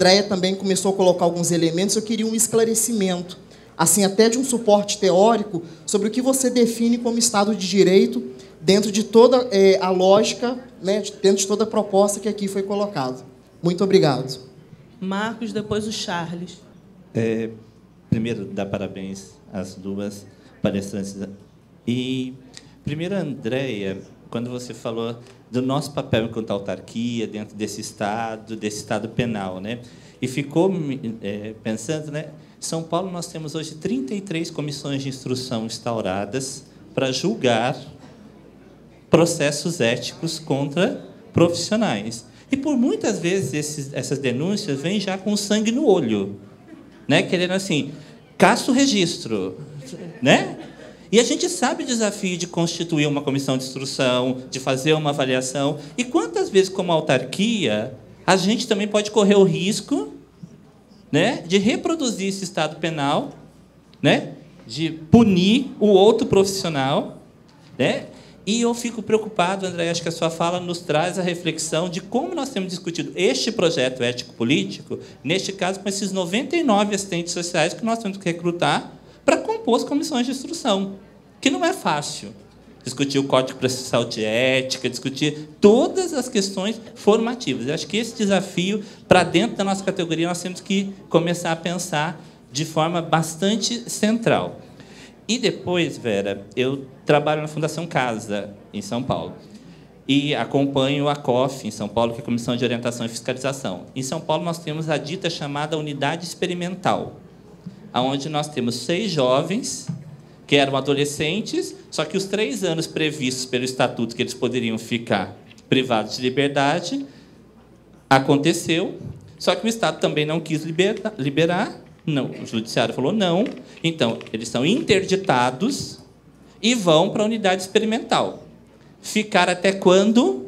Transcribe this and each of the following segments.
Andréia também começou a colocar alguns elementos, eu queria um esclarecimento, assim, até de um suporte teórico, sobre o que você define como Estado de Direito, dentro de toda a lógica, né, dentro de toda a proposta que aqui foi colocada. Muito obrigado. Marcos, depois o Charles. Primeiro, dar parabéns às duas palestrantes. E, primeiro, Andréia, quando você falou do nosso papel enquanto autarquia, dentro desse Estado penal, né? E ficou pensando, né? São Paulo, nós temos hoje 33 comissões de instrução instauradas para julgar processos éticos contra profissionais. E, por muitas vezes, essas denúncias vêm já com sangue no olho, né? Querendo, assim, caça o registro, né? E a gente sabe o desafio de constituir uma comissão de instrução, de fazer uma avaliação. E quantas vezes, como autarquia, a gente também pode correr o risco, né, de reproduzir esse Estado penal, né, de punir o outro profissional, né? E eu fico preocupado, André, acho que a sua fala nos traz a reflexão de como nós temos discutido este projeto ético-político, neste caso, com esses 99 assistentes sociais que nós temos que recrutar para compor as comissões de instrução, que não é fácil. Discutir o Código Processual de Ética, discutir todas as questões formativas. Eu acho que esse desafio, para dentro da nossa categoria, nós temos que começar a pensar de forma bastante central. E depois, Vera, eu trabalho na Fundação Casa, em São Paulo, e acompanho a COF, em São Paulo, que é a Comissão de Orientação e Fiscalização. Em São Paulo, nós temos a dita chamada Unidade Experimental, onde nós temos 6 jovens que eram adolescentes, só que os 3 anos previstos pelo Estatuto que eles poderiam ficar privados de liberdade aconteceu, só que o Estado também não quis liberar, não, o Judiciário falou não, então eles são interditados e vão para a unidade experimental. Ficar até quando?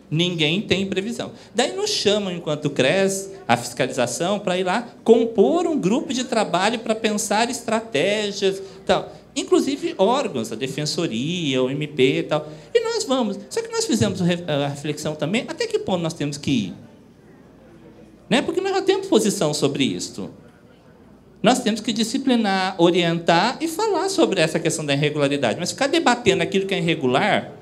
Ninguém tem previsão. Daí nos chamam, enquanto CRES, a fiscalização, para ir lá compor um grupo de trabalho para pensar estratégias, tal. Inclusive órgãos, a Defensoria, o MP e tal. E nós vamos. Só que nós fizemos a reflexão também, até que ponto nós temos que ir? Né? Porque nós já temos posição sobre isso. Nós temos que disciplinar, orientar e falar sobre essa questão da irregularidade. Mas ficar debatendo aquilo que é irregular,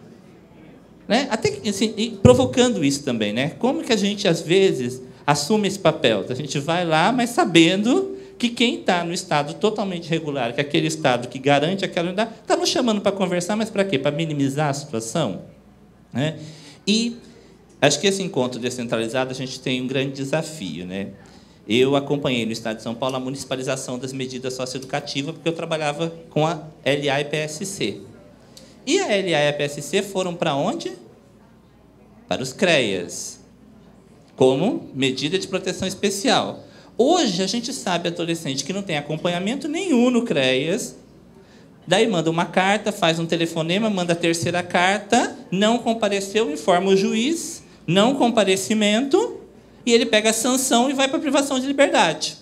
né? Até que, assim, e provocando isso também, né? Como que a gente, às vezes, assume esse papel? A gente vai lá, mas sabendo que quem está no Estado totalmente irregular, que é aquele Estado que garante aquela unidade, está nos chamando para conversar, mas para quê? Para minimizar a situação? Né? E acho que esse encontro descentralizado, a gente tem um grande desafio, né? Eu acompanhei no Estado de São Paulo a municipalização das medidas socioeducativas, porque eu trabalhava com a LA e PSC. E a LA e a PSC foram para onde? Para os CREAs, como medida de proteção especial. Hoje, a gente sabe adolescente que não tem acompanhamento nenhum no CREAS, daí manda uma carta, faz um telefonema, manda a 3ª carta, não compareceu, informa o juiz, não comparecimento, e ele pega a sanção e vai para a privação de liberdade,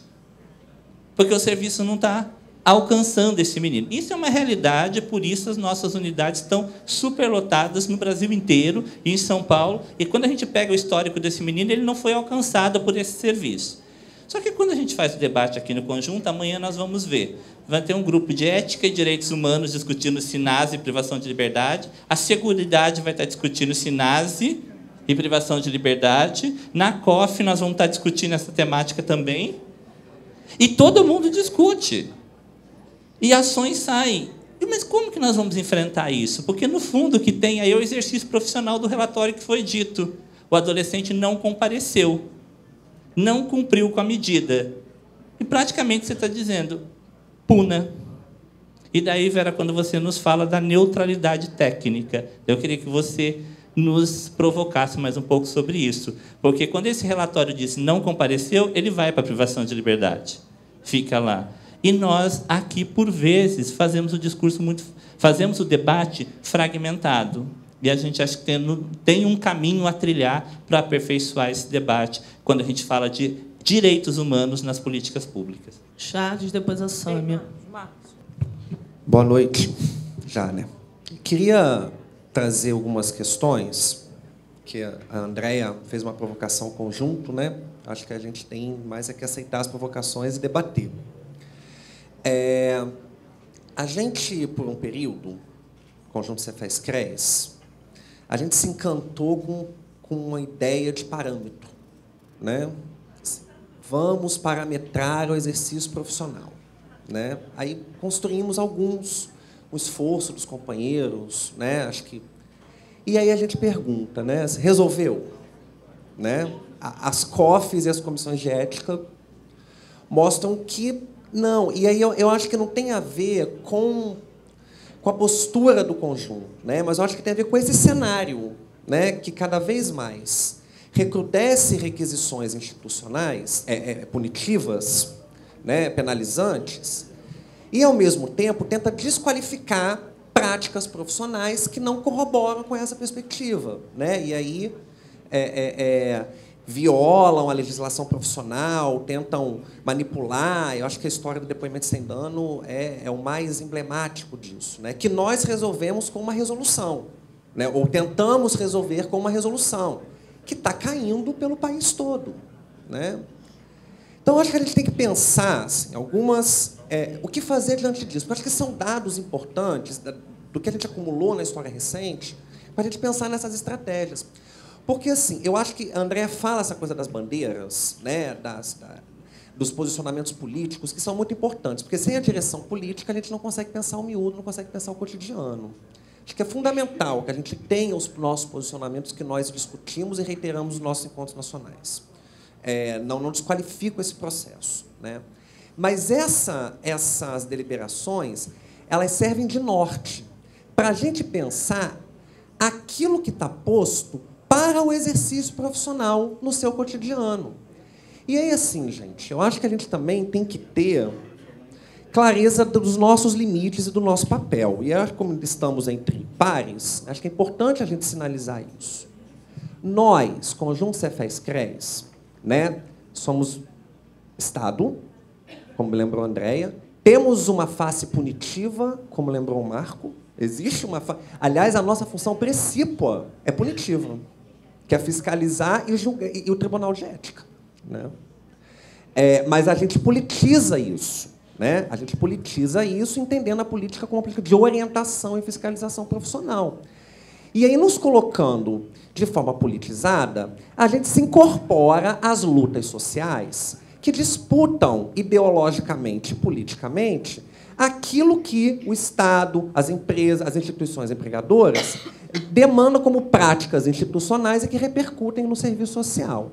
porque o serviço não está alcançando esse menino. Isso é uma realidade, por isso as nossas unidades estão superlotadas no Brasil inteiro e em São Paulo. E quando a gente pega o histórico desse menino, ele não foi alcançado por esse serviço. Só que quando a gente faz o debate aqui no conjunto, amanhã nós vamos ver. Vai ter um grupo de ética e direitos humanos discutindo SINASE e privação de liberdade. A Seguridade vai estar discutindo SINASE e privação de liberdade. Na COF nós vamos estar discutindo essa temática também. E todo mundo discute. E ações saem. Mas como que nós vamos enfrentar isso? Porque, no fundo, o que tem aí é o exercício profissional do relatório que foi dito. O adolescente não compareceu, não cumpriu com a medida. E, praticamente, você está dizendo, puna. E daí, Vera, quando você nos fala da neutralidade técnica, eu queria que você nos provocasse mais um pouco sobre isso. Porque, quando esse relatório diz não compareceu, ele vai para a privação de liberdade. Fica lá. E nós, aqui, por vezes, fazemos o debate fragmentado. E a gente acha que tem um caminho a trilhar para aperfeiçoar esse debate, quando a gente fala de direitos humanos nas políticas públicas. Charles, depois a Sâmia. Boa noite. Já, né? Queria trazer algumas questões, que a Andréia fez uma provocação conjunto, né? Acho que a gente tem mais é que aceitar as provocações e debater. A gente, por um período, Conjunto Cefaz-CREAS, a gente se encantou com uma ideia de parâmetro, né? Vamos parametrar o exercício profissional, né? Aí construímos um esforço dos companheiros, né? Acho que e aí a gente pergunta, né? Resolveu, né? As COFs e as comissões de ética mostram que não. E aí eu acho que não tem a ver com a postura do conjunto, né? Mas eu acho que tem a ver com esse cenário, né? Que cada vez mais recrudesce requisições institucionais punitivas, né? Penalizantes, e, ao mesmo tempo, tenta desqualificar práticas profissionais que não corroboram com essa perspectiva, né? E aí violam a legislação profissional, tentam manipular. Eu acho que a história do depoimento sem dano é o mais emblemático disso, né? Que nós resolvemos com uma resolução, né? Ou tentamos resolver com uma resolução, que está caindo pelo país todo, né? Então, acho que a gente tem que pensar assim, o que fazer diante disso. Porque acho que são dados importantes do que a gente acumulou na história recente para a gente pensar nessas estratégias. Porque, assim, eu acho que a Andréa fala essa coisa das bandeiras, né, dos posicionamentos políticos, que são muito importantes. Porque sem a direção política, a gente não consegue pensar o miúdo, não consegue pensar o cotidiano. Acho que é fundamental que a gente tenha os nossos posicionamentos que nós discutimos e reiteramos nos nossos encontros nacionais. Não desqualifico esse processo, né? Mas essas deliberações, elas servem de norte para a gente pensar aquilo que está posto para o exercício profissional no seu cotidiano. E aí, assim, gente, eu acho que a gente também tem que ter clareza dos nossos limites e do nosso papel. E acho que, como estamos entre pares, acho que é importante a gente sinalizar isso. Nós, Conjunto Cefaz-CREAS, né, somos Estado, como lembrou a Andréa, temos uma face punitiva, como lembrou o Marco. Existe uma aliás, a nossa função precípua é punitiva, que é fiscalizar e o Tribunal de Ética, né? Mas a gente politiza isso, né? A gente politiza isso entendendo a política como uma política de orientação e fiscalização profissional. E aí, nos colocando de forma politizada, a gente se incorpora às lutas sociais que disputam ideologicamente e politicamente aquilo que o Estado, as empresas, as instituições empregadoras demandam como práticas institucionais e que repercutem no serviço social.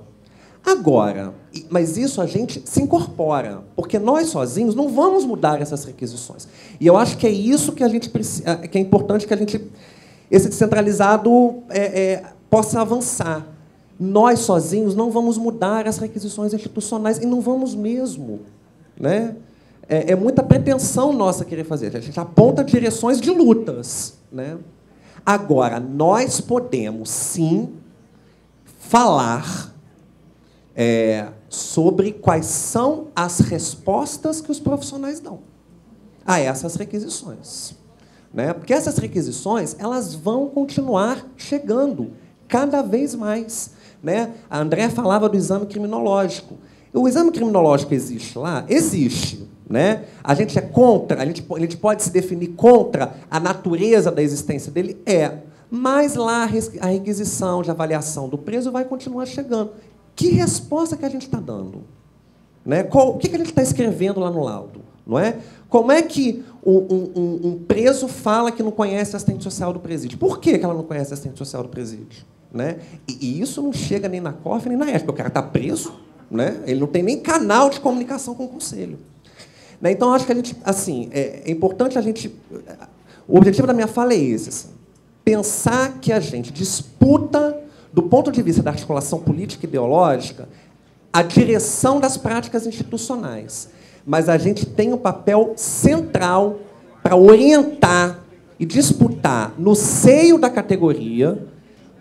Agora, mas isso a gente se incorpora, porque nós sozinhos não vamos mudar essas requisições. E eu acho que é isso que a gente que é importante que a gente esse descentralizado possa avançar. Nós sozinhos não vamos mudar as requisições institucionais e não vamos mesmo, né? É muita pretensão nossa querer fazer. A gente aponta direções de lutas, né? Agora, nós podemos, sim, falar sobre quais são as respostas que os profissionais dão a essas requisições, né? Porque essas requisições elas vão continuar chegando cada vez mais, né? A Andréa falava do exame criminológico. O exame criminológico existe lá? Existe. Né? A gente é contra, a gente pode se definir contra a natureza da existência dele? Mas lá a requisição de avaliação do preso vai continuar chegando. Que resposta que a gente está dando? Né? O que a gente está escrevendo lá no laudo? Não é? Como é que um preso fala que não conhece a assistente social do presídio? Por que ela não conhece a assistente social do presídio? Né? E isso não chega nem na COF nem na ética. O cara está preso, né? Ele não tem nem canal de comunicação com o conselho. Então, acho que a gente, assim, é importante a gente... O objetivo da minha fala é esse, assim, pensar que a gente disputa, do ponto de vista da articulação política e ideológica, a direção das práticas institucionais. Mas a gente tem um papel central para orientar e disputar no seio da categoria,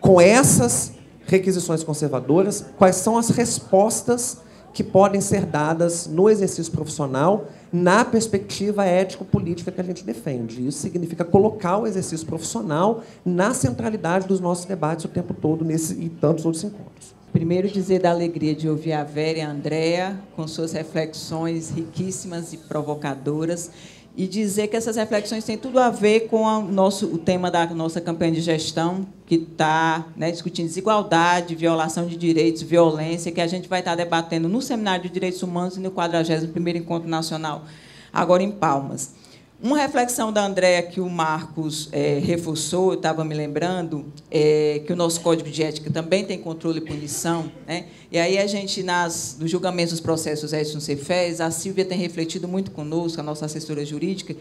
com essas requisições conservadoras, quais são as respostas que podem ser dadas no exercício profissional na perspectiva ético-política que a gente defende. Isso significa colocar o exercício profissional na centralidade dos nossos debates o tempo todo, e tantos outros encontros. primeiro dizer da alegria de ouvir a Vera e a Andréa com suas reflexões riquíssimas e provocadoras, e dizer que essas reflexões têm tudo a ver com o tema da nossa campanha de gestão, que está, né, discutindo desigualdade, violação de direitos, violência, que a gente vai estar debatendo no Seminário de Direitos Humanos e no 41º Encontro Nacional, agora em Palmas. Uma reflexão da Andréa que o Marcos reforçou, eu estava me lembrando, que o nosso Código de Ética também tem controle e punição, né? E aí a gente, nos julgamentos dos processos éticos no Cefes, a Sílvia tem refletido muito conosco, a nossa assessora jurídica,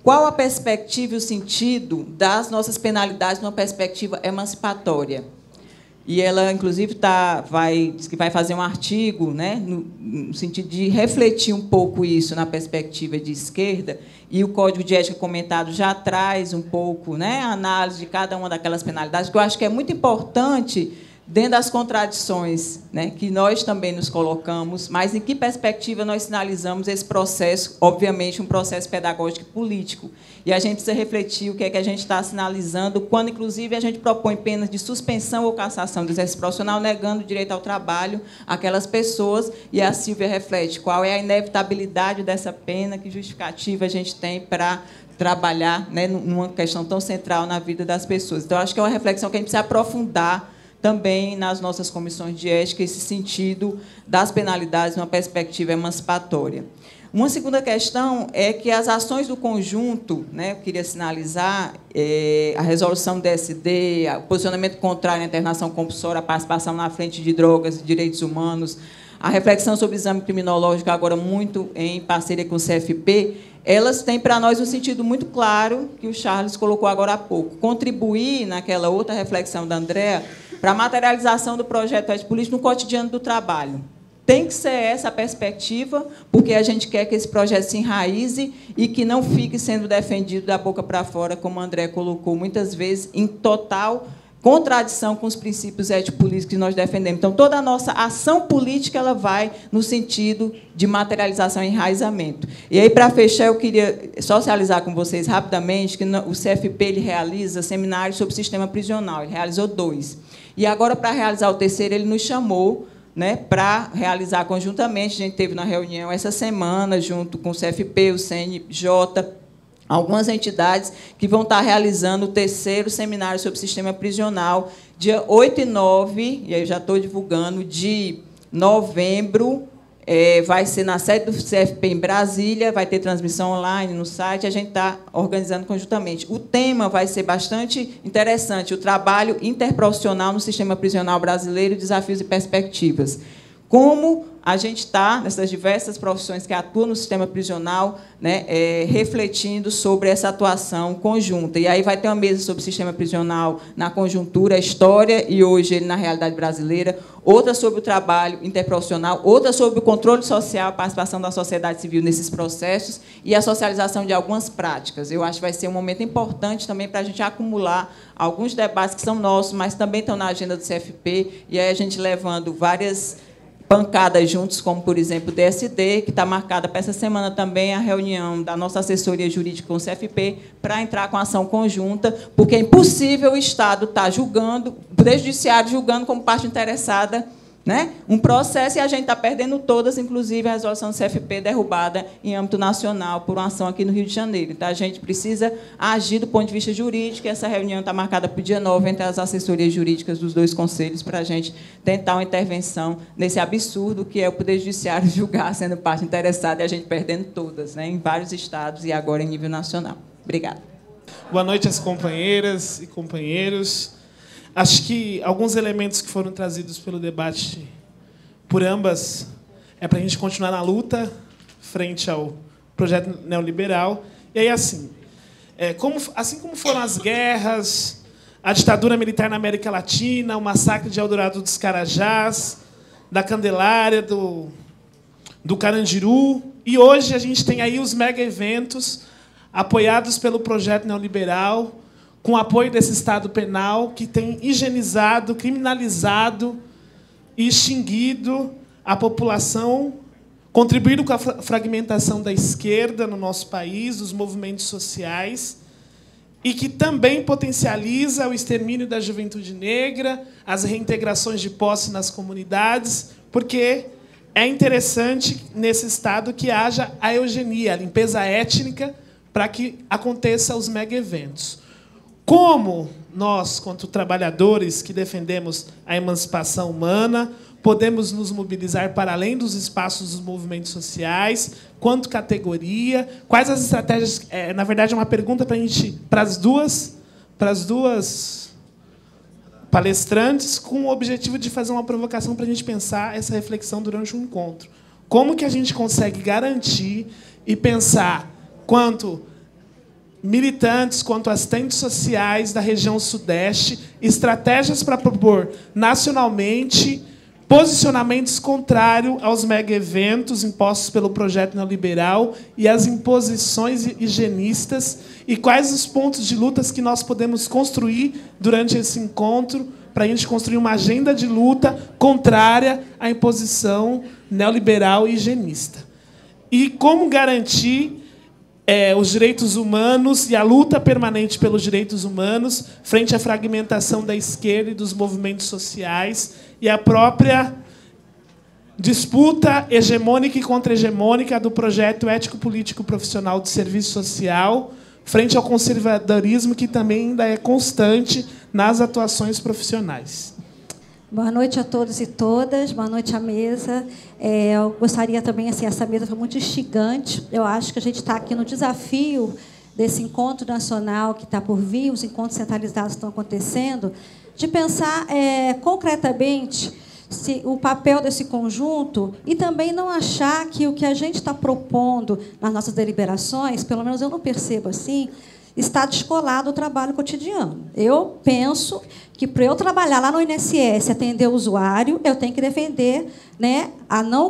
qual a perspectiva e o sentido das nossas penalidades numa perspectiva emancipatória. E ela, inclusive, diz que vai fazer um artigo, né, no sentido de refletir um pouco isso na perspectiva de esquerda, e o Código de Ética comentado já traz um pouco, né, a análise de cada uma daquelas penalidades, que eu acho que é muito importante dentro das contradições, né, que nós também nos colocamos, mas em que perspectiva nós sinalizamos esse processo, obviamente, um processo pedagógico e político. E a gente precisa refletir o que é que a gente está sinalizando, quando, inclusive, a gente propõe penas de suspensão ou cassação do exercício profissional, negando o direito ao trabalho àquelas pessoas, e a Sílvia reflete qual é a inevitabilidade dessa pena, que justificativa a gente tem para trabalhar, né, numa questão tão central na vida das pessoas. Então, acho que é uma reflexão que a gente precisa aprofundar também nas nossas comissões de ética, esse sentido das penalidades numa perspectiva emancipatória. Uma segunda questão é que as ações do conjunto, né, eu queria sinalizar, a resolução do DSD, o posicionamento contrário à internação compulsória, a participação na frente de drogas e direitos humanos, a reflexão sobre o exame criminológico, agora muito em parceria com o CFP, elas têm para nós um sentido muito claro, que o Charles colocou agora há pouco, contribuir naquela outra reflexão da Andréa para a materialização do projeto ético político no cotidiano do trabalho. Tem que ser essa a perspectiva, porque a gente quer que esse projeto se enraize e que não fique sendo defendido da boca para fora, como a Andréa colocou, muitas vezes em total contradição com os princípios ético-políticos que nós defendemos. Então, toda a nossa ação política ela vai no sentido de materialização e enraizamento. E aí, para fechar, eu queria socializar com vocês rapidamente que o CFP ele realiza seminários sobre o sistema prisional. Ele realizou 2. E agora, para realizar o 3º, ele nos chamou, né, para realizar conjuntamente. A gente teve na reunião essa semana, junto com o CFP, o CNJ, algumas entidades que vão estar realizando o 3º seminário sobre o sistema prisional, dia 8 e 9, e aí já estou divulgando, de novembro, vai ser na sede do CFP em Brasília, vai ter transmissão online no site, a gente está organizando conjuntamente. O tema vai ser bastante interessante, o trabalho interprofissional no sistema prisional brasileiro, desafios e perspectivas. Como a gente está, nessas diversas profissões que atuam no sistema prisional, né, refletindo sobre essa atuação conjunta. E aí vai ter uma mesa sobre o sistema prisional na conjuntura, a história, e hoje ele na realidade brasileira, outra sobre o trabalho interprofissional, outra sobre o controle social, a participação da sociedade civil nesses processos e a socialização de algumas práticas. Eu acho que vai ser um momento importante também para a gente acumular alguns debates que são nossos, mas também estão na agenda do CFP, e aí a gente levando várias bancadas juntos, como, por exemplo, o DSD, que está marcada para essa semana também a reunião da nossa assessoria jurídica com o CFP para entrar com ação conjunta, porque é impossível o Estado estar julgando, o Poder Judiciário julgando como parte interessada, né, um processo, e a gente está perdendo todas, inclusive a resolução do CFP derrubada em âmbito nacional por uma ação aqui no Rio de Janeiro. Então, a gente precisa agir do ponto de vista jurídico, e essa reunião está marcada para o dia 9 entre as assessorias jurídicas dos 2 conselhos, para a gente tentar uma intervenção nesse absurdo que é o Poder Judiciário julgar sendo parte interessada e a gente perdendo todas, né, em vários estados e agora em nível nacional. Obrigada. Boa noite às companheiras e companheiros. Acho que alguns elementos que foram trazidos pelo debate por ambas é para a gente continuar na luta frente ao projeto neoliberal. E aí, assim como foram as guerras, a ditadura militar na América Latina, o massacre de Eldorado dos Carajás, da Candelária, do Carandiru, e hoje a gente tem aí os mega-eventos apoiados pelo projeto neoliberal, com o apoio desse Estado penal que tem higienizado, criminalizado e extinguido a população, contribuído com a fragmentação da esquerda no nosso país, dos movimentos sociais. e que também potencializa o extermínio da juventude negra, as reintegrações de posse nas comunidades, porque é interessante, nesse Estado, que haja a eugenia, a limpeza étnica, para que aconteçam os mega-eventos. Como nós, quanto trabalhadores que defendemos a emancipação humana, podemos nos mobilizar para além dos espaços dos movimentos sociais, quanto categoria, quais as estratégias... na verdade, é uma pergunta para as duas palestrantes, com o objetivo de fazer uma provocação para a gente pensar essa reflexão durante o encontro. Como que a gente consegue garantir e pensar, quanto militantes, quanto assistentes sociais da região Sudeste, estratégias para propor nacionalmente posicionamentos contrários aos mega-eventos impostos pelo projeto neoliberal e às imposições higienistas, e quais os pontos de lutas que nós podemos construir durante esse encontro para a gente construir uma agenda de luta contrária à imposição neoliberal e higienista. E como garantir os direitos humanos e a luta permanente pelos direitos humanos frente à fragmentação da esquerda e dos movimentos sociais e a própria disputa hegemônica e contra-hegemônica do projeto ético-político profissional de serviço social frente ao conservadorismo, que também ainda é constante nas atuações profissionais. Boa noite a todos e todas, boa noite à mesa. Eu gostaria também, assim, essa mesa foi muito instigante. Eu acho que a gente está aqui no desafio desse encontro nacional que está por vir, os encontros centralizados estão acontecendo, de pensar concretamente o papel desse conjunto e também não achar que o que a gente está propondo nas nossas deliberações, pelo menos eu não percebo assim, está descolado do trabalho cotidiano. Eu penso que, para eu trabalhar lá no INSS, atender o usuário, eu tenho que defender, né,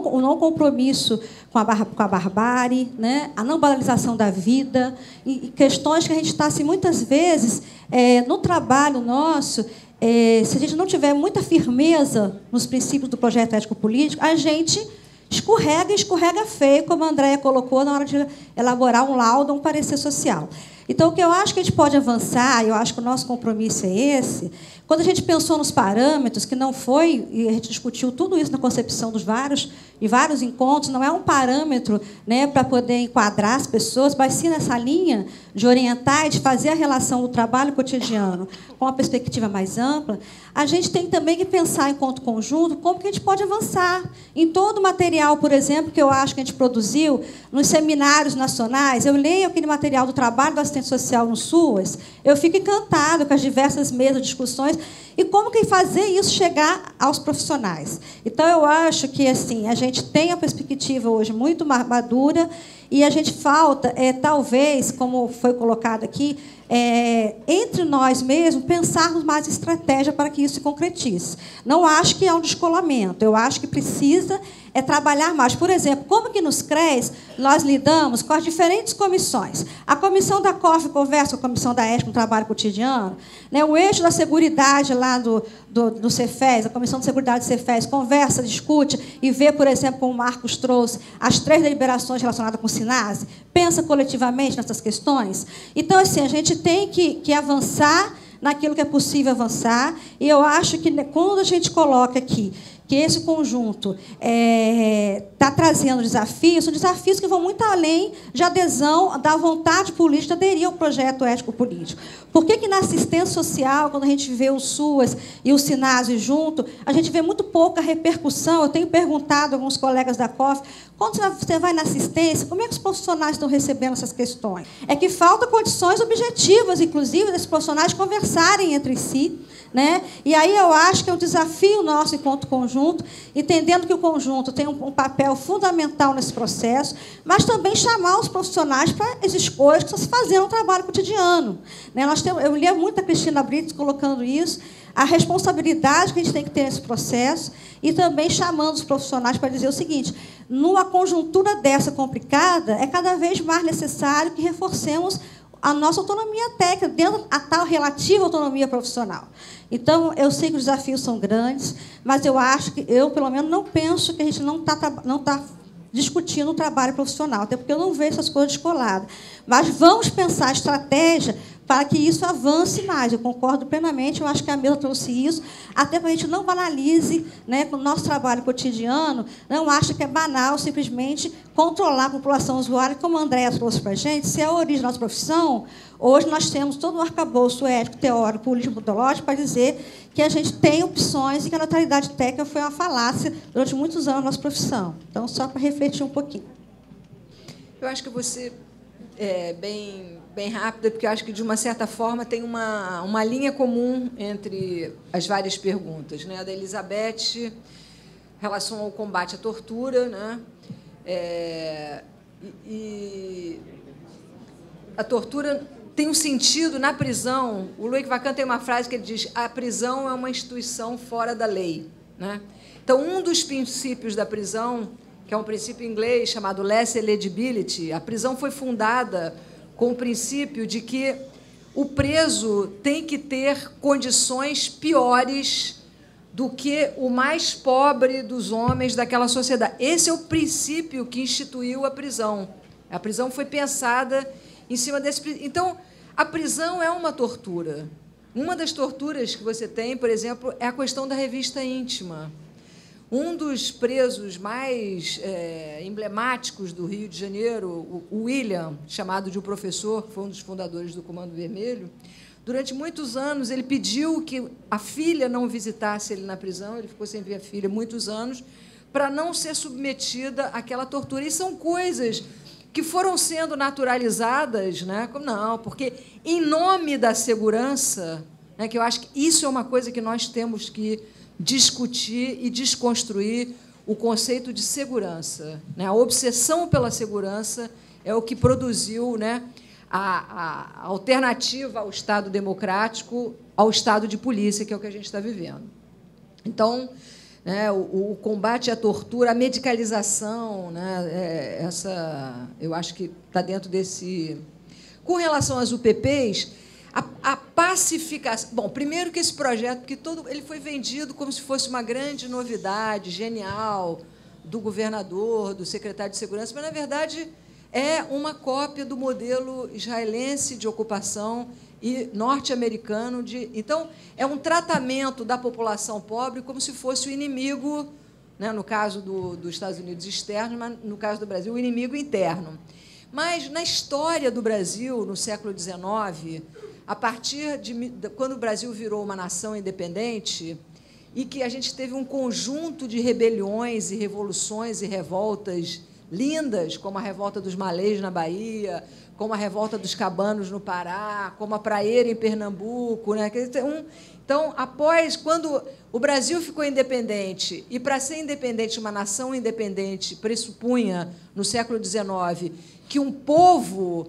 o não compromisso com a barbárie, né, a não banalização da vida, e questões que a gente está, assim, muitas vezes, no trabalho nosso, se a gente não tiver muita firmeza nos princípios do projeto ético-político, a gente escorrega feio, como a Andréia colocou na hora de elaborar um laudo, um parecer social. Então, o que eu acho que a gente pode avançar, e eu acho que o nosso compromisso é esse, quando a gente pensou nos parâmetros, que não foi, e a gente discutiu tudo isso na concepção dos vários encontros, não é um parâmetro, né, para poder enquadrar as pessoas, mas sim nessa linha de orientar e de fazer a relação do trabalho cotidiano com uma perspectiva mais ampla, a gente tem também que pensar, enquanto conjunto, como que a gente pode avançar. Em todo o material, por exemplo, que eu acho que a gente produziu, nos seminários nacionais, eu leio aquele material do trabalho do assistente social no SUAS, eu fico encantada com as diversas mesas, discussões, e como que fazer isso chegar aos profissionais. Então, eu acho que, assim, a gente tem a perspectiva hoje muito madura e a gente falta, talvez, como foi colocado aqui, entre nós mesmos, pensarmos mais estratégia para que isso se concretize. Não acho que há um descolamento, eu acho que precisa trabalhar mais. Por exemplo, como que nos CREAs nós lidamos com as diferentes comissões? A comissão da COF conversa com a comissão da ética no trabalho cotidiano, né? O eixo da seguridade lá do Cefes, a comissão de seguridade do Cefes, conversa, discute e vê, por exemplo, como o Marcos trouxe, as 3 deliberações relacionadas com o SINASE, pensa coletivamente nessas questões. Então, assim, a gente tem que avançar naquilo que é possível avançar, e eu acho que, quando a gente coloca aqui que esse conjunto está trazendo desafios, são desafios que vão muito além de adesão, da vontade política de aderir ao projeto ético-político. Por que na assistência social, quando a gente vê o SUAS e o SINASE junto, a gente vê muito pouca repercussão? Eu tenho perguntado a alguns colegas da COF, quando você vai na assistência, como é que os profissionais estão recebendo essas questões? É que faltam condições objetivas, inclusive, desses profissionais conversarem entre si, né? E aí eu acho que é um desafio nosso enquanto conjunto, entendendo que o conjunto tem um papel fundamental nesse processo, mas também chamar os profissionais para as escolhas que estão se fazendo no trabalho cotidiano, né? Eu lia muito a Cristina Brits colocando isso, a responsabilidade que a gente tem que ter nesse processo, e também chamando os profissionais para dizer o seguinte: numa conjuntura dessa complicada, é cada vez mais necessário que reforcemos a nossa autonomia técnica, dentro da tal relativa autonomia profissional. Então, eu sei que os desafios são grandes, mas eu acho que, pelo menos, não penso que a gente não está discutindo o trabalho profissional, até porque eu não vejo essas coisas descoladas. Mas vamos pensar estratégia para que isso avance mais. Eu concordo plenamente, eu acho que a mesa trouxe isso, até para a gente não banalize, né, com o nosso trabalho cotidiano, não acha que é banal simplesmente controlar a população usuária, como a Andréa trouxe para a gente, se é a origem da nossa profissão. Hoje nós temos todo um arcabouço ético, teórico, político, metodológico para dizer que a gente tem opções e que a neutralidade técnica foi uma falácia durante muitos anos na nossa profissão. Então, só para refletir um pouquinho. Eu acho que você é bem rápida, porque eu acho que, de uma certa forma, tem uma linha comum entre as várias perguntas, né? A da Elizabeth, em relação ao combate à tortura, né? E a tortura tem um sentido na prisão. O Loic Vacan tem uma frase que ele diz: a prisão é uma instituição fora da lei, né? Então, um dos princípios da prisão, que é um princípio inglês chamado less eligibility, a prisão foi fundada com o princípio de que o preso tem que ter condições piores do que o mais pobre dos homens daquela sociedade. Esse é o princípio que instituiu a prisão. A prisão foi pensada em cima desse... Então, a prisão é uma tortura. Uma das torturas que você tem, por exemplo, é a questão da revista íntima. Um dos presos mais emblemáticos do Rio de Janeiro, o William, chamado de o Professor, que foi um dos fundadores do Comando Vermelho, durante muitos anos ele pediu que a filha não visitasse ele na prisão, ele ficou sem ver a filha muitos anos, para não ser submetida àquela tortura. E são coisas que foram sendo naturalizadas, né? Não, porque, em nome da segurança, né, que eu acho que isso é uma coisa que nós temos que discutir e desconstruir o conceito de segurança, né? A obsessão pela segurança é o que produziu, né, a alternativa ao Estado democrático, ao Estado de polícia, que é o que a gente está vivendo. Então, né, o combate à tortura, a medicalização, né, eu acho que está dentro desse... Com relação às UPPs, a pacificação... Bom, primeiro que esse projeto, porque ele foi vendido como se fosse uma grande novidade, genial, do governador, do secretário de Segurança, mas, na verdade, é uma cópia do modelo israelense de ocupação e norte-americano. Então, é um tratamento da população pobre como se fosse o inimigo, né, no caso dos Estados Unidos externo, mas, no caso do Brasil, o inimigo interno. Mas, na história do Brasil, no século XIX, a partir de quando o Brasil virou uma nação independente e que a gente teve um conjunto de rebeliões e revoluções e revoltas lindas, como a revolta dos malês na Bahia, como a revolta dos cabanos no Pará, como a praieira em Pernambuco, né? Então, quando o Brasil ficou independente, e para ser independente, uma nação independente pressupunha, no século XIX, que um povo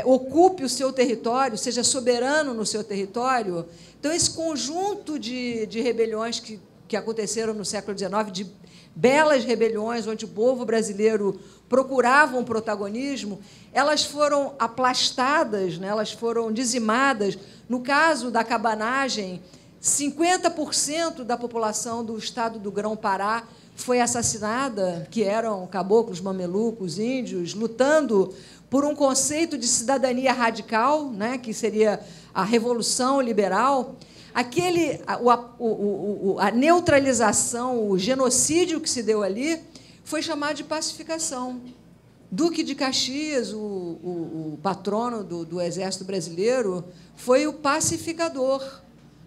ocupe o seu território, seja soberano no seu território. Então, esse conjunto de rebeliões que aconteceram no século XIX, de belas rebeliões, onde o povo brasileiro procurava um protagonismo, elas foram aplastadas, né? Elas foram dizimadas. No caso da cabanagem, 50% da população do estado do Grão-Pará foi assassinada, que eram caboclos, mamelucos, índios, lutando por um conceito de cidadania radical, né, que seria a Revolução Liberal. A neutralização, o genocídio que se deu ali, foi chamado de pacificação. Duque de Caxias, o patrono do Exército Brasileiro, foi o pacificador,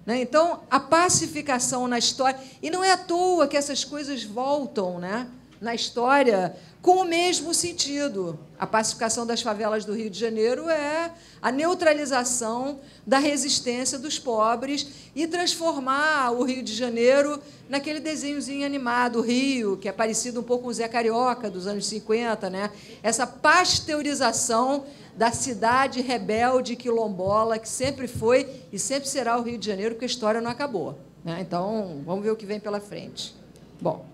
né? Então, a pacificação na história... E não é à toa que essas coisas voltam, né, na história com o mesmo sentido. A pacificação das favelas do Rio de Janeiro é a neutralização da resistência dos pobres e transformar o Rio de Janeiro naquele desenhozinho animado, Rio, que é parecido um pouco com o Zé Carioca, dos anos 50, né? Essa pasteurização da cidade rebelde quilombola, que sempre foi e sempre será o Rio de Janeiro, porque a história não acabou, né? Então, vamos ver o que vem pela frente. Bom,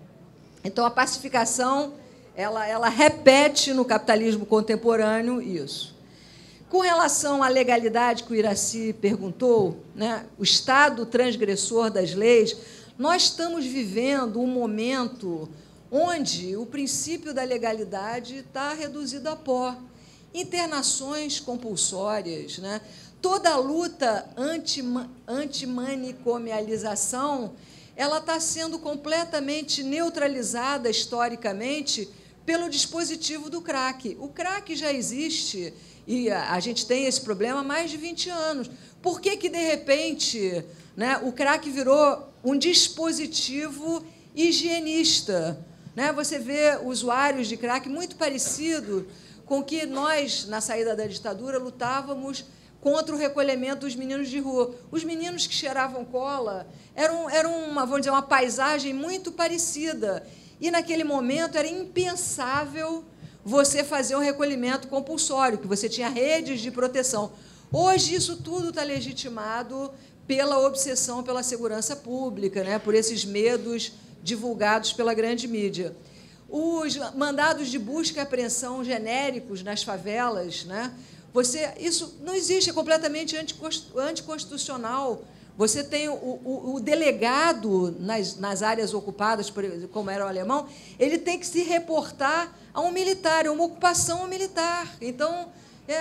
então, a pacificação... Ela repete no capitalismo contemporâneo isso. Com relação à legalidade que o Iracy perguntou, né, o Estado transgressor das leis, nós estamos vivendo um momento onde o princípio da legalidade está reduzido a pó. internações compulsórias, né? Toda a luta antimanicomialização, ela está sendo completamente neutralizada historicamente pelo dispositivo do crack. O crack já existe e a gente tem esse problema há mais de 20 anos. Por que, de repente, né, o crack virou um dispositivo higienista? Né? Você vê usuários de crack muito parecido com que nós, na saída da ditadura, lutávamos contra o recolhimento dos meninos de rua. Os meninos que cheiravam cola eram uma, vamos dizer, uma paisagem muito parecida. E, naquele momento, era impensável você fazer um recolhimento compulsório, que você tinha redes de proteção. Hoje, isso tudo está legitimado pela obsessão pela segurança pública, né? Por esses medos divulgados pela grande mídia. Os mandados de busca e apreensão genéricos nas favelas, né? Isso não existe, é completamente anticonstitucional. Você tem o delegado nas áreas ocupadas, como era o alemão, ele tem que se reportar a um militar, a uma ocupação militar. Então,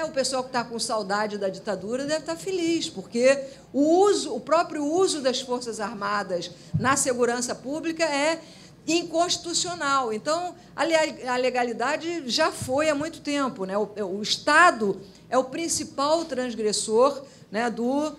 o pessoal que está com saudade da ditadura deve estar feliz, porque o próprio uso das Forças Armadas na segurança pública é inconstitucional. Então, a legalidade já foi há muito tempo, né? O Estado é o principal transgressor, né, do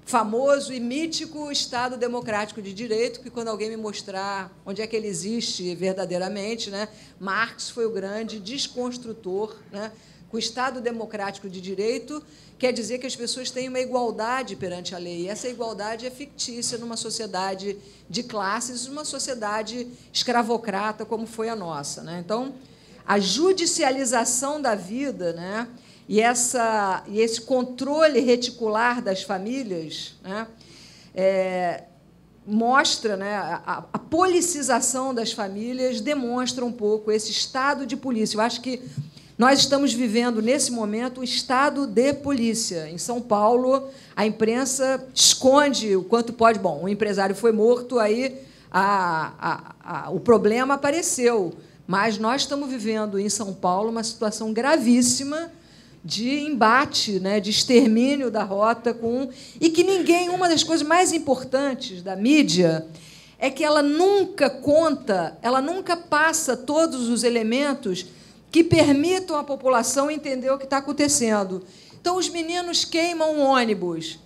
famoso e mítico Estado Democrático de Direito, que, quando alguém me mostrar onde é que ele existe verdadeiramente, né, Marx foi o grande desconstrutor, né? O Estado Democrático de Direito quer dizer que as pessoas têm uma igualdade perante a lei. E essa igualdade é fictícia numa sociedade de classes, uma sociedade escravocrata como foi a nossa, né? Então, a judicialização da vida, né, e esse controle reticular das famílias, né, mostra, né, a policização das famílias demonstra um pouco esse estado de polícia. Eu acho que nós estamos vivendo, nesse momento, um estado de polícia. Em São Paulo, a imprensa esconde o quanto pode. Bom, o empresário foi morto, aí o problema apareceu. Mas nós estamos vivendo, em São Paulo, uma situação gravíssima de embate, né, de extermínio da rota. E que ninguém... Uma das coisas mais importantes da mídia é que ela nunca conta, ela nunca passa todos os elementos que permitam à população entender o que está acontecendo. Então, os meninos queimam um ônibus.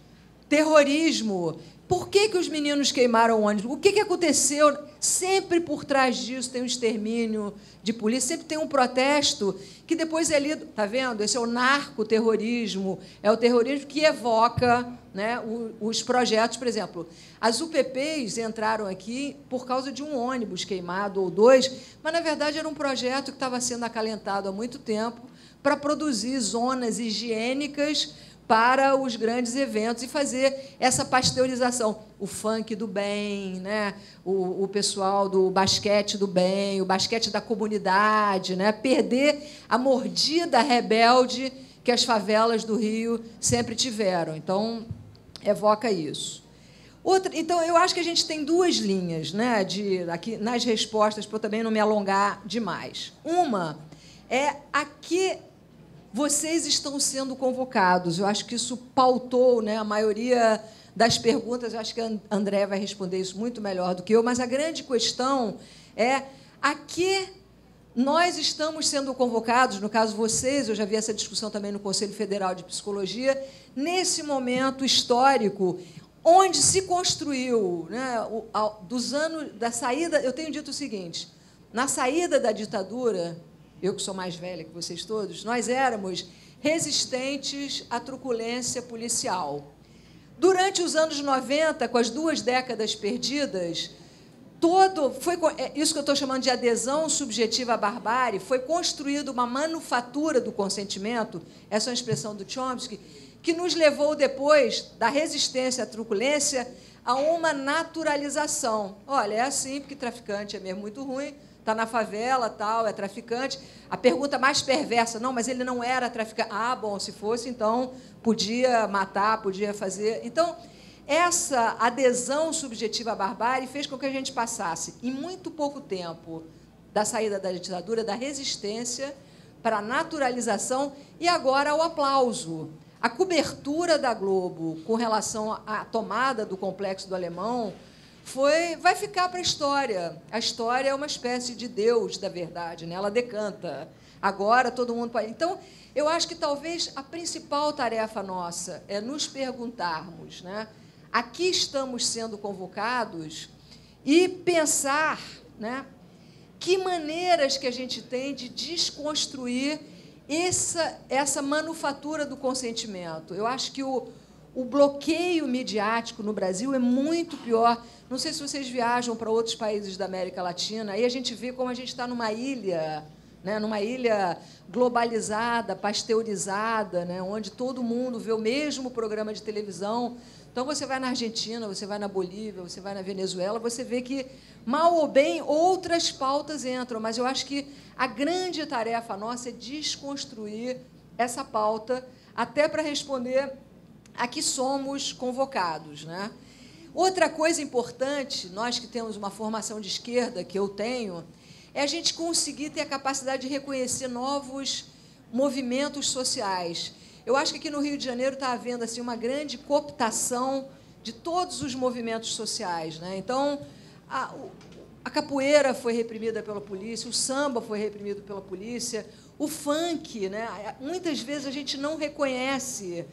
Terrorismo. Por que os meninos queimaram o ônibus? O que aconteceu? Sempre por trás disso tem um extermínio de polícia, sempre tem um protesto que depois é lido. Está vendo? Esse é o narcoterrorismo, é o terrorismo que evoca, né, os projetos. Por exemplo, as UPPs entraram aqui por causa de um ônibus queimado ou dois, mas, na verdade, era um projeto que estava sendo acalentado há muito tempo para produzir zonas higiênicas para os grandes eventos e fazer essa pasteurização. O funk do bem, né? O pessoal do basquete do bem, o basquete da comunidade, né? Perder a mordida rebelde que as favelas do Rio sempre tiveram. Então, evoca isso. Então, eu acho que a gente tem duas linhas, né, aqui nas respostas, para eu também não me alongar demais. Uma é a que vocês estão sendo convocados. Eu acho que isso pautou, né, a maioria das perguntas. Eu acho que a André vai responder isso muito melhor do que eu, mas a grande questão é a que nós estamos sendo convocados, no caso vocês, eu já vi essa discussão também no Conselho Federal de Psicologia, nesse momento histórico, onde se construiu, né, dos anos da saída. Eu tenho dito o seguinte: na saída da ditadura, eu que sou mais velha que vocês todos, nós éramos resistentes à truculência policial. Durante os anos 90, com as 2 décadas perdidas, isso que eu estou chamando de adesão subjetiva à barbárie, foi construída uma manufatura do consentimento, essa é uma expressão do Chomsky, que nos levou, depois da resistência à truculência, a uma naturalização. Olha, é assim, porque traficante é mesmo muito ruim, está na favela, tal, é traficante. A pergunta mais perversa: não, mas ele não era traficante. Ah, bom, se fosse, então podia matar, podia fazer. Então, essa adesão subjetiva à barbárie fez com que a gente passasse, em muito pouco tempo, da saída da ditadura, da resistência, para a naturalização e agora ao aplauso. A cobertura da Globo com relação à tomada do Complexo do Alemão vai ficar para a história. A história é uma espécie de Deus da verdade, né? Ela decanta. Agora todo mundo pode... Então, eu acho que talvez a principal tarefa nossa é nos perguntarmos, né? Aqui estamos sendo convocados e pensar, né, que maneiras que a gente tem de desconstruir essa manufatura do consentimento. Eu acho que o bloqueio midiático no Brasil é muito pior. Não sei se vocês viajam para outros países da América Latina, aí a gente vê como a gente está numa ilha, né, numa ilha globalizada, pasteurizada, né, onde todo mundo vê o mesmo programa de televisão. Então, você vai na Argentina, você vai na Bolívia, você vai na Venezuela, você vê que, mal ou bem, outras pautas entram. Mas eu acho que a grande tarefa nossa é desconstruir essa pauta, até para responder a que somos convocados, né? Outra coisa importante, nós que temos uma formação de esquerda, que eu tenho, é a gente conseguir ter a capacidade de reconhecer novos movimentos sociais. Eu acho que aqui no Rio de Janeiro está havendo assim, uma grande cooptação de todos os movimentos sociais, né? Então, a capoeira foi reprimida pela polícia, o samba foi reprimido pela polícia, o funk, né? Muitas vezes a gente não reconhece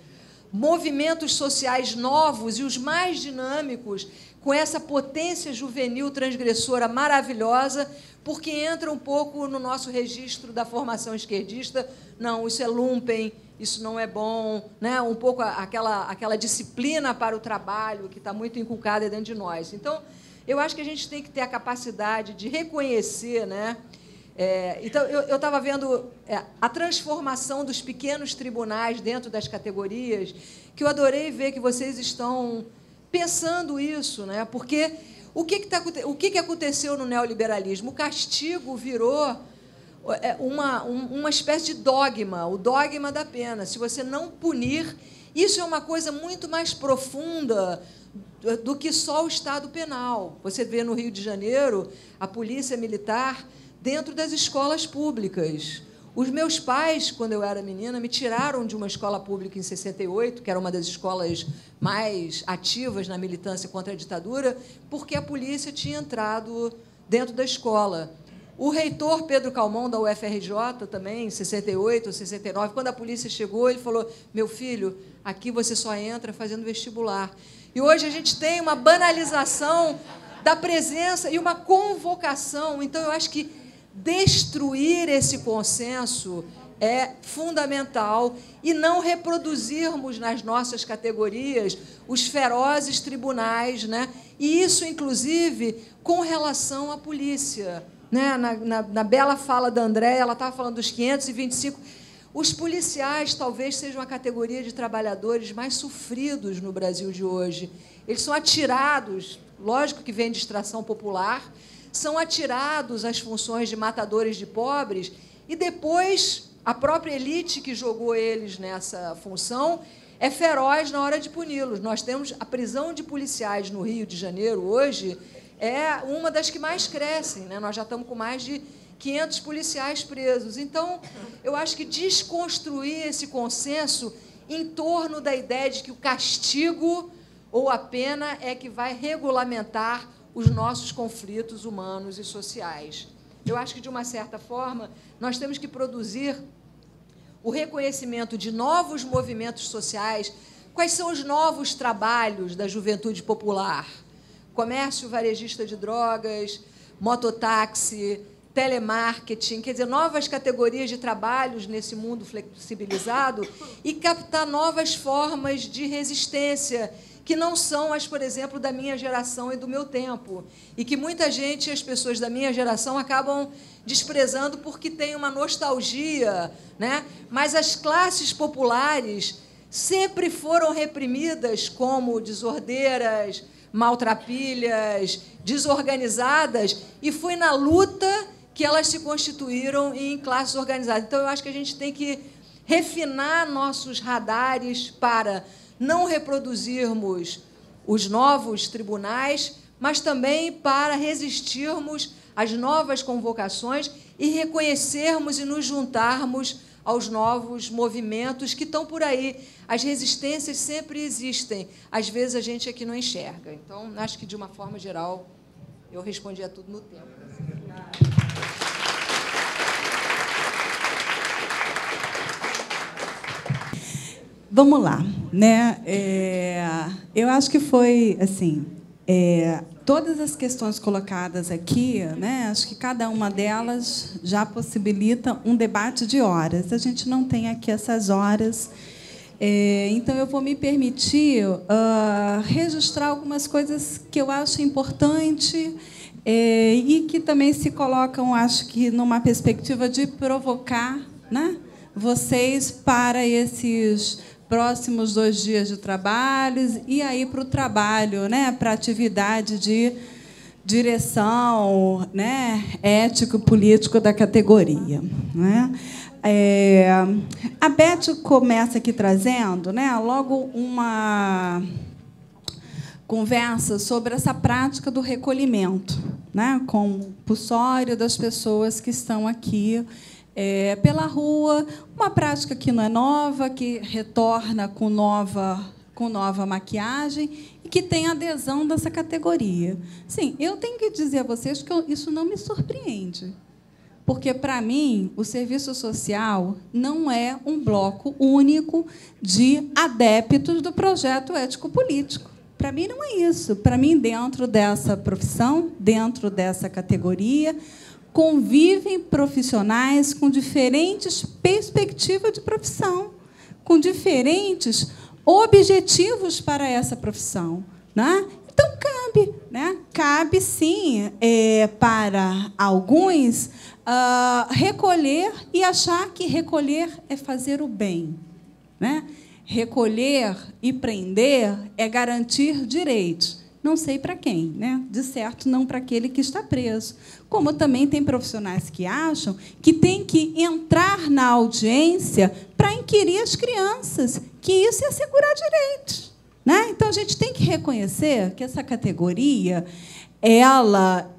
movimentos sociais novos e os mais dinâmicos, com essa potência juvenil transgressora maravilhosa, porque entra um pouco no nosso registro da formação esquerdista. Não, isso é lumpen, isso não é bom, né? Um pouco aquela disciplina para o trabalho que está muito inculcada dentro de nós. Então, eu acho que a gente tem que ter a capacidade de reconhecer, né? Então, eu estava vendo a transformação dos pequenos tribunais dentro das categorias, que eu adorei ver que vocês estão pensando isso, né? Porque o que aconteceu no neoliberalismo? O castigo virou uma espécie de dogma, o dogma da pena. Se você não punir, isso é uma coisa muito mais profunda do que só o Estado penal. Você vê no Rio de Janeiro a polícia militar dentro das escolas públicas. Os meus pais, quando eu era menina, me tiraram de uma escola pública em 68, que era uma das escolas mais ativas na militância contra a ditadura, porque a polícia tinha entrado dentro da escola. O reitor Pedro Calmon, da UFRJ, também, em 68 ou 69, quando a polícia chegou, ele falou: meu filho, aqui você só entra fazendo vestibular. E hoje a gente tem uma banalização da presença e uma convocação. Então, eu acho que destruir esse consenso é fundamental e não reproduzirmos nas nossas categorias os ferozes tribunais, né? E isso, inclusive, com relação à polícia, né? Na bela fala da Andréia, ela estava falando dos 525. Os policiais talvez sejam a categoria de trabalhadores mais sofridos no Brasil de hoje. Eles são atirados, lógico que vem de extração popular, são atirados às funções de matadores de pobres e depois a própria elite que jogou eles nessa função é feroz na hora de puni-los. Nós temos a prisão de policiais no Rio de Janeiro hoje, é uma das que mais crescem, né? Nós já estamos com mais de 500 policiais presos. Então, eu acho que desconstruir esse consenso em torno da ideia de que o castigo ou a pena é que vai regulamentar os nossos conflitos humanos e sociais. Eu acho que, de uma certa forma, nós temos que produzir o reconhecimento de novos movimentos sociais. Quais são os novos trabalhos da juventude popular? Comércio varejista de drogas, mototáxi, telemarketing, quer dizer, novas categorias de trabalhos nesse mundo flexibilizado e captar novas formas de resistência que não são as, por exemplo, da minha geração e do meu tempo, e que muita gente, as pessoas da minha geração, acabam desprezando porque tem uma nostalgia, né? Mas as classes populares sempre foram reprimidas como desordeiras, maltrapilhas, desorganizadas, e foi na luta que elas se constituíram em classes organizadas. Então, eu acho que a gente tem que refinar nossos radares para não reproduzirmos os novos tribunais, mas também para resistirmos as novas convocações e reconhecermos e nos juntarmos aos novos movimentos que estão por aí. As resistências sempre existem, às vezes a gente aqui não enxerga. Então, acho que, de uma forma geral, eu respondi a tudo no tempo. Vamos lá, né? Eu acho que foi assim. Todas as questões colocadas aqui, né? Acho que cada uma delas já possibilita um debate de horas. A gente não tem aqui essas horas. Então, eu vou me permitir registrar algumas coisas que eu acho importante e que também se colocam, acho que, numa perspectiva de provocar, né, vocês para esses próximos 2 dias de trabalhos e aí para o trabalho, né, para a atividade de direção, né, ético-político da categoria, né? A Beth começa aqui trazendo, né, logo uma conversa sobre essa prática do recolhimento, né, compulsório das pessoas que estão aqui pela rua, uma prática que não é nova, que retorna com nova maquiagem e que tem adesão dessa categoria. Sim, eu tenho que dizer a vocês que isso não me surpreende, porque, para mim, o serviço social não é um bloco único de adeptos do projeto ético-político. Para mim, não é isso. Para mim, dentro dessa profissão, dentro dessa categoria, convivem profissionais com diferentes perspectivas de profissão, com diferentes objetivos para essa profissão, né? Então, cabe, né? Cabe, sim, para alguns recolher e achar que recolher é fazer o bem, né? Recolher e prender é garantir direitos. Não sei para quem, né? De certo, não para aquele que está preso. Como também tem profissionais que acham que tem que entrar na audiência para inquirir as crianças, que isso é assegurar direitos, né? Então, a gente tem que reconhecer que essa categoria ela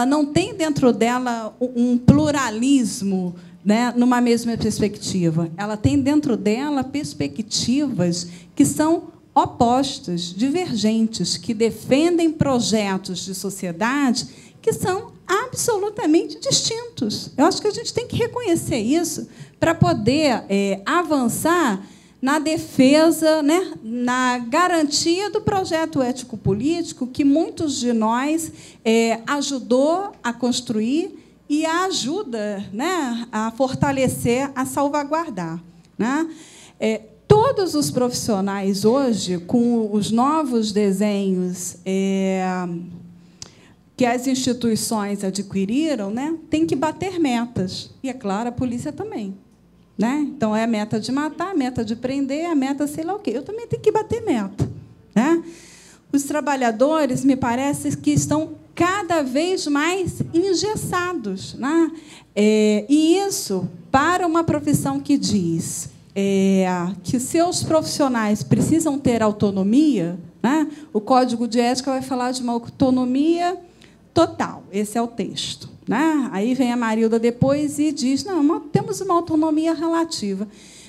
não tem dentro dela um pluralismo, né, numa mesma perspectiva. Ela tem dentro dela perspectivas que são opostas, divergentes, que defendem projetos de sociedade que são absolutamente distintos. Eu acho que a gente tem que reconhecer isso para poder avançar na defesa, né, na garantia do projeto ético-político que muitos de nós ajudou a construir e a ajuda, né, a fortalecer, a salvaguardar, né? Todos os profissionais hoje, com os novos desenhos que as instituições adquiriram, né, têm que bater metas. E, é claro, a polícia também, né? Então, é a meta de matar, a meta de prender, a meta sei lá o quê. Eu também tenho que bater meta, né? Os trabalhadores, me parece, que estão cada vez mais engessados, né? E isso, para uma profissão que diz que seus profissionais precisam ter autonomia, né? O Código de Ética vai falar de uma autonomia total. Esse é o texto, né? Aí vem a Marilda depois e diz, não, temos uma autonomia relativa.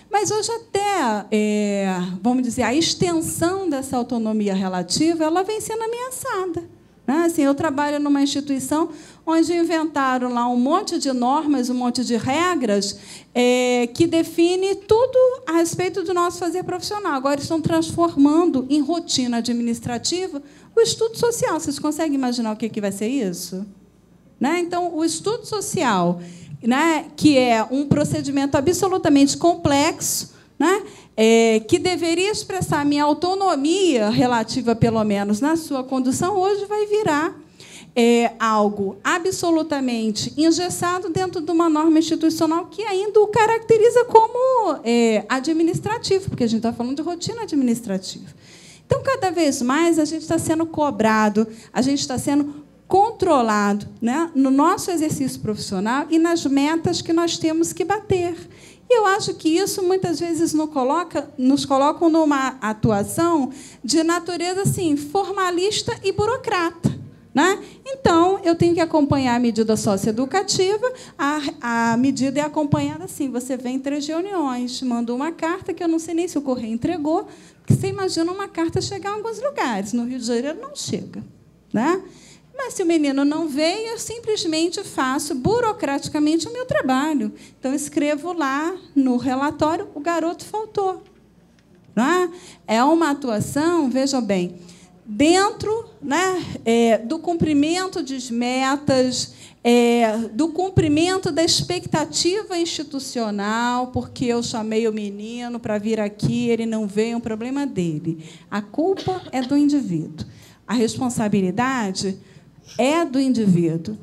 Mas hoje até, vamos dizer, a extensão dessa autonomia relativa ela vem sendo ameaçada, né? Assim, eu trabalho numa instituição onde inventaram lá um monte de normas, um monte de regras que define tudo a respeito do nosso fazer profissional. Agora estão transformando em rotina administrativa o estudo social. Vocês conseguem imaginar o que vai ser isso? Né? Então, o estudo social, né, que é um procedimento absolutamente complexo, né, que deveria expressar a minha autonomia relativa, pelo menos, na sua condução, hoje vai virar algo absolutamente engessado dentro de uma norma institucional que ainda o caracteriza como administrativo, porque a gente está falando de rotina administrativa. Então, cada vez mais, a gente está sendo cobrado, a gente está sendo controlado, né, no nosso exercício profissional e nas metas que nós temos que bater. E eu acho que isso, muitas vezes, nos colocam numa atuação de natureza assim, formalista e burocrata, né? Então, eu tenho que acompanhar a medida socioeducativa. A medida é acompanhada assim, você vem em 3 reuniões, manda uma carta, que eu não sei nem se o correio entregou, porque você imagina uma carta chegar em alguns lugares. No Rio de Janeiro não chega, né? Mas, se o menino não veio, eu simplesmente faço, burocraticamente, o meu trabalho. Então, escrevo lá no relatório, o garoto faltou. Não é? É uma atuação, vejam bem, dentro, né, do cumprimento de metas, do cumprimento da expectativa institucional, porque eu chamei o menino para vir aqui, ele não veio, é um problema dele. A culpa é do indivíduo. A responsabilidade é do indivíduo.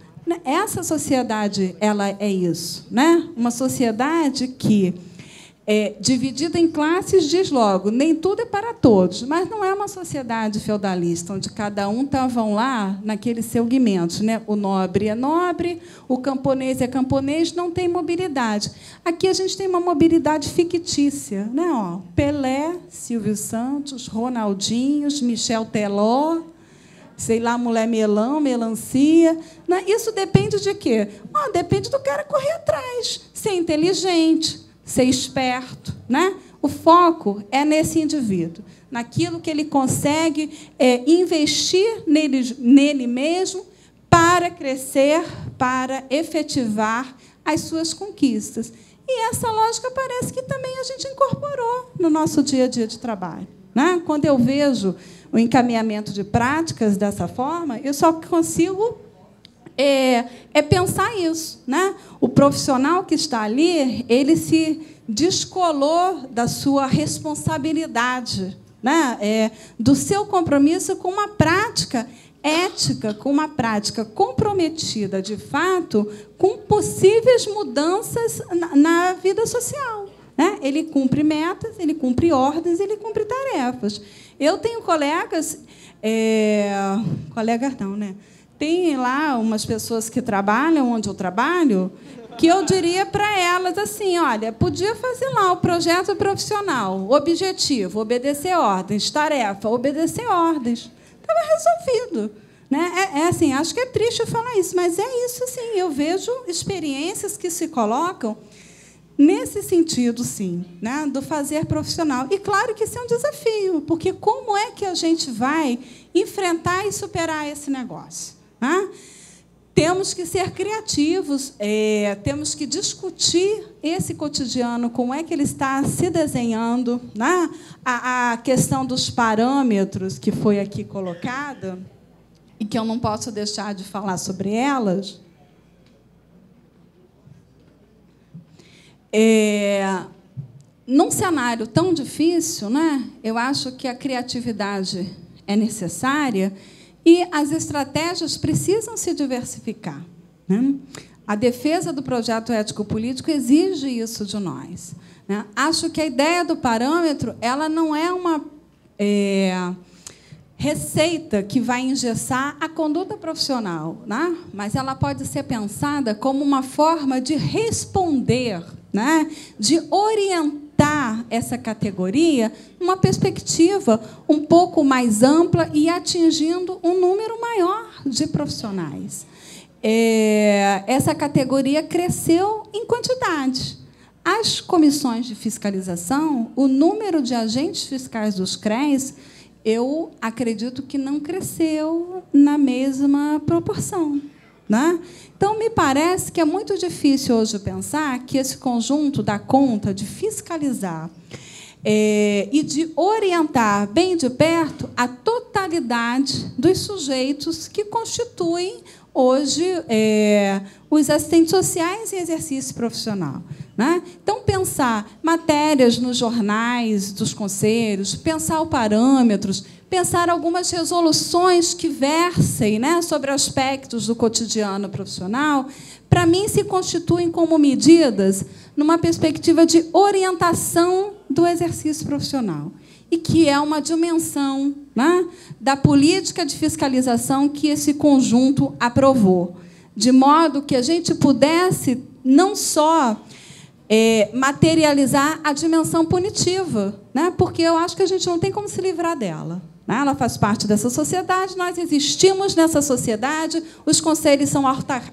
Essa sociedade, ela é isso, né? Uma sociedade que dividida em classes, diz logo, nem tudo é para todos, mas não é uma sociedade feudalista, onde cada um estava lá naquele segmento, né? O nobre é nobre, o camponês é camponês, não tem mobilidade. Aqui a gente tem uma mobilidade fictícia, né? Ó, Pelé, Silvio Santos, Ronaldinhos, Michel Teló, sei lá, mulher melão, melancia. Isso depende de quê? Depende do cara correr atrás, ser inteligente, ser esperto, né? O foco é nesse indivíduo, naquilo que ele consegue investir nele mesmo para crescer, para efetivar as suas conquistas. E essa lógica parece que também a gente incorporou no nosso dia a dia de trabalho, né? Quando eu vejo o encaminhamento de práticas dessa forma, eu só consigo pensar isso, né? O profissional que está ali, ele se descolou da sua responsabilidade, né? Do seu compromisso com uma prática ética, com uma prática comprometida, de fato, com possíveis mudanças na vida social, né? Ele cumpre metas, ele cumpre ordens, ele cumpre tarefas. Eu tenho colegas... Colegas não, né? Tem lá umas pessoas que trabalham onde eu trabalho, que eu diria para elas assim, olha, podia fazer lá o projeto profissional, objetivo, obedecer ordens, tarefa, obedecer ordens. Estava resolvido, né? Assim, acho que é triste falar isso, mas é isso, sim. Eu vejo experiências que se colocam nesse sentido, sim, né, do fazer profissional. E, claro, que isso é um desafio, porque como é que a gente vai enfrentar e superar esse negócio? Né? Temos que ser criativos, temos que discutir esse cotidiano, como é que ele está se desenhando, né? A questão dos parâmetros que foi aqui colocada, e que eu não posso deixar de falar sobre elas. Num cenário tão difícil, né, eu acho que a criatividade é necessária e as estratégias precisam se diversificar, né? A defesa do projeto ético-político exige isso de nós, né? Acho que a ideia do parâmetro, ela não é uma receita que vai engessar a conduta profissional, né? Mas ela pode ser pensada como uma forma de responder, né? De orientar essa categoria numa perspectiva um pouco mais ampla e atingindo um número maior de profissionais. Essa categoria cresceu em quantidade. As comissões de fiscalização, o número de agentes fiscais dos CREAs, eu acredito que não cresceu na mesma proporção, né? Então, me parece que é muito difícil hoje pensar que esse conjunto dá conta de fiscalizar e de orientar bem de perto a totalidade dos sujeitos que constituem hoje os assistentes sociais em exercício profissional, né? Então, pensar matérias nos jornais dos conselhos, pensar os parâmetros, pensar algumas resoluções que versem, né, sobre aspectos do cotidiano profissional, para mim, se constituem como medidas numa perspectiva de orientação do exercício profissional, e que é uma dimensão, né, da política de fiscalização que esse conjunto aprovou, de modo que a gente pudesse não só materializar a dimensão punitiva, né, porque eu acho que a gente não tem como se livrar dela, Ela faz parte dessa sociedade, nós existimos nessa sociedade, os conselhos são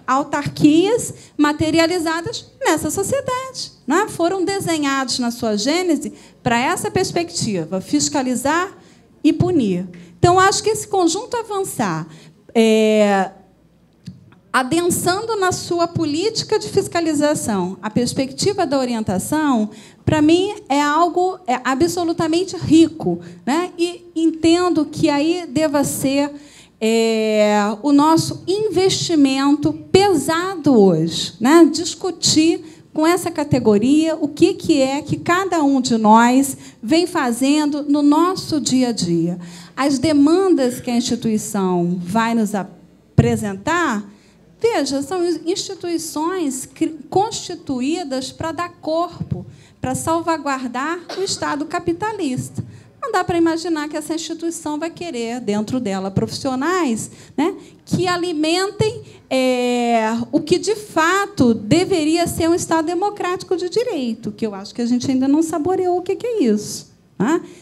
autarquias materializadas nessa sociedade. Foram desenhados na sua gênese para essa perspectiva, fiscalizar e punir. Então, acho que esse conjunto avançar, adensando na sua política de fiscalização a perspectiva da orientação, para mim é algo absolutamente rico, né? E entendo que aí deva ser o nosso investimento pesado hoje, né? Discutir com essa categoria o que é que cada um de nós vem fazendo no nosso dia a dia. As demandas que a instituição vai nos apresentar, veja, são instituições constituídas para dar corpo, para salvaguardar o Estado capitalista. Não dá para imaginar que essa instituição vai querer, dentro dela, profissionais, né, que alimentem o que, de fato, deveria ser um Estado democrático de direito, que eu acho que a gente ainda não saboreou o que é isso.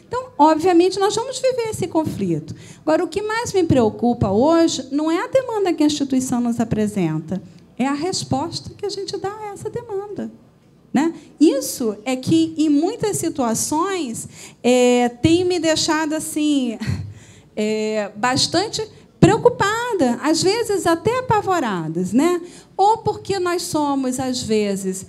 Então, obviamente, nós vamos viver esse conflito. Agora, o que mais me preocupa hoje não é a demanda que a instituição nos apresenta, é a resposta que a gente dá a essa demanda. Né? Isso é que, em muitas situações, tem me deixado assim, bastante preocupada, às vezes até apavoradas. Né? Ou porque nós somos, às vezes,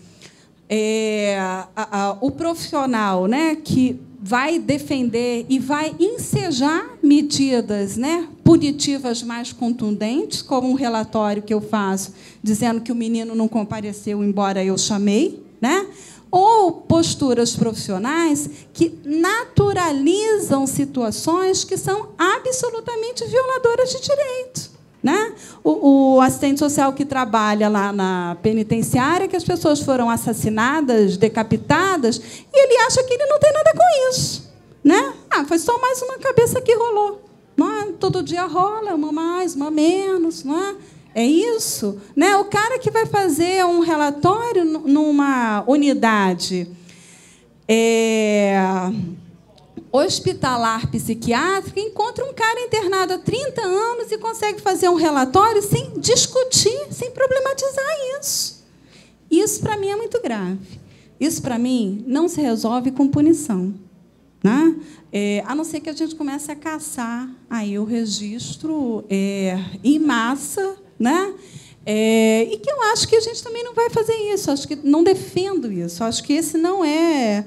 o profissional, né, que vai defender e vai ensejar medidas, né, punitivas mais contundentes, como um relatório que eu faço dizendo que o menino não compareceu, embora eu chamei, né? Ou posturas profissionais que naturalizam situações que são absolutamente violadoras de direito. Né? O assistente social que trabalha lá na penitenciária, que as pessoas foram assassinadas, decapitadas, e ele acha que ele não tem nada com isso. Né? Foi só mais uma cabeça que rolou. Não é? Todo dia rola, uma mais, uma menos. Não é? É isso. Né? O cara que vai fazer um relatório numa unidade hospitalar psiquiátrica, encontra um cara internado há 30 anos e consegue fazer um relatório sem discutir, sem problematizar isso. Isso, para mim, é muito grave. Isso, para mim, não se resolve com punição. Né? A não ser que a gente comece a caçar aí o registro em massa, né? E que eu acho que a gente também não vai fazer isso. Acho que não defendo isso. Acho que esse não é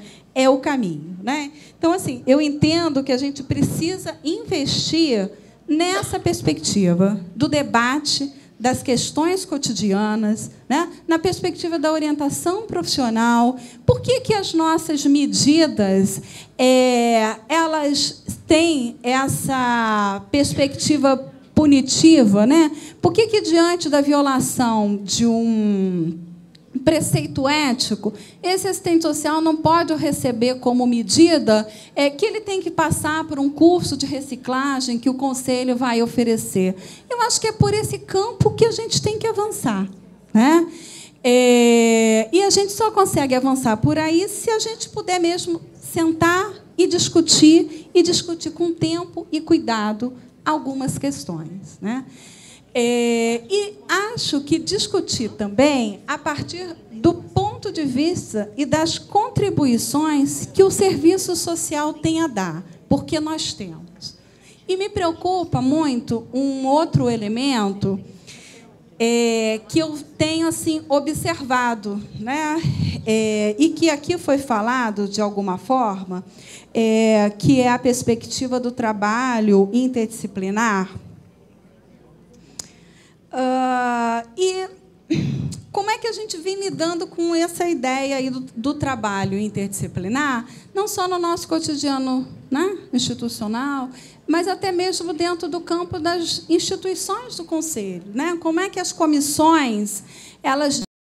o caminho. Né? Então, assim, eu entendo que a gente precisa investir nessa perspectiva do debate das questões cotidianas, né? Na perspectiva da orientação profissional. Por que as nossas medidas elas têm essa perspectiva punitiva? Né? Por que, diante da violação de um preceito ético, esse assistente social não pode receber como medida que ele tem que passar por um curso de reciclagem que o Conselho vai oferecer? Eu acho que é por esse campo que a gente tem que avançar. Né? E a gente só consegue avançar por aí se a gente puder mesmo sentar e discutir com tempo e cuidado algumas questões. Né? E acho que discutir também a partir do ponto de vista e das contribuições que o serviço social tem a dar, porque nós temos. E me preocupa muito um outro elemento que eu tenho assim observado, né? E que aqui foi falado de alguma forma, que é a perspectiva do trabalho interdisciplinar. E como é que a gente vem lidando com essa ideia aí do trabalho interdisciplinar, não só no nosso cotidiano, né, institucional, mas até mesmo dentro do campo das instituições do Conselho? Né? Como é que as comissões elas